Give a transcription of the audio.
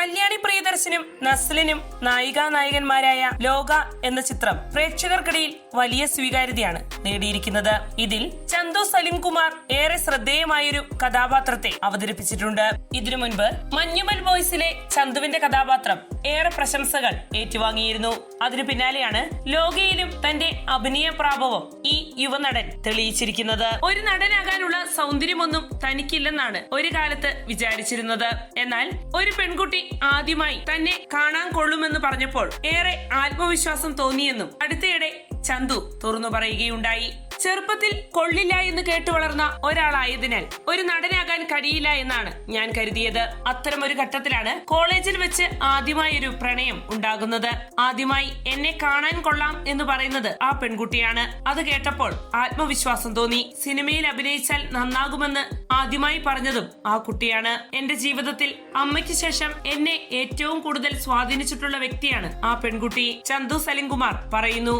കല്യാണി പ്രിയദർശനും നസ്ലിനും നായികാനായകന്മാരായ ലോക എന്ന ചിത്രം പ്രേക്ഷകർക്കിടയിൽ വലിയ സ്വീകാര്യതയാണ് നേടിയിരിക്കുന്നത്. ഇതിൽ ചന്തു സലിംകുമാർ ഏറെ ശ്രദ്ധേയമായൊരു കഥാപാത്രത്തെ അവതരിപ്പിച്ചിട്ടുണ്ട്. ഇതിനു മുൻപ് മഞ്ഞുമൽ ബോയ്സിലെ ചന്തുവിന്റെ കഥാപാത്രം ഏറെ പ്രശംസകൾ ഏറ്റുവാങ്ങിയിരുന്നു. അതിനു പിന്നാലെയാണ് ലോകയിലും തന്റെ അഭിനയ പ്രാഭവം ഈ യുവനടൻ തെളിയിച്ചിരിക്കുന്നത്. ഒരു നടനാകാനുള്ള സൗന്ദര്യമൊന്നും തനിക്കില്ലെന്നാണ് ഒരു കാലത്ത് വിചാരിച്ചിരുന്നത്. എന്നാൽ ഒരു പെൺകുട്ടി ആദ്യമായി തന്നെ കാണാൻ കൊള്ളുമെന്ന് പറഞ്ഞപ്പോൾ ഏറെ ആത്മവിശ്വാസം തോന്നിയെന്നും അടുത്തിടെ ചന്തു തുറന്നു പറയുകയുണ്ടായി. ചെറുപ്പത്തിൽ കൊള്ളില്ല എന്ന് കേട്ടു വളർന്ന ഒരാളായതിനാൽ ഒരു നടനാകാൻ കഴിയില്ല എന്നാണ് ഞാൻ കരുതിയത്. അത്തരമൊരു ഘട്ടത്തിലാണ് കോളേജിൽ വെച്ച് ആദ്യമായൊരു പ്രണയം ഉണ്ടാകുന്നത്. ആദ്യമായി എന്നെ കാണാൻ കൊള്ളാം എന്ന് പറയുന്നത് ആ പെൺകുട്ടിയാണ്. അത് കേട്ടപ്പോൾ ആത്മവിശ്വാസം തോന്നി. സിനിമയിൽ അഭിനയിച്ചാൽ നന്നാകുമെന്ന് ആദ്യമായി പറഞ്ഞതും ആ കുട്ടിയാണ്. എന്റെ ജീവിതത്തിൽ അമ്മയ്ക്ക് ശേഷം എന്നെ ഏറ്റവും കൂടുതൽ സ്വാധീനിച്ചിട്ടുള്ള വ്യക്തിയാണ് ആ പെൺകുട്ടി. ചന്തു സലിംകുമാർ പറയുന്നു.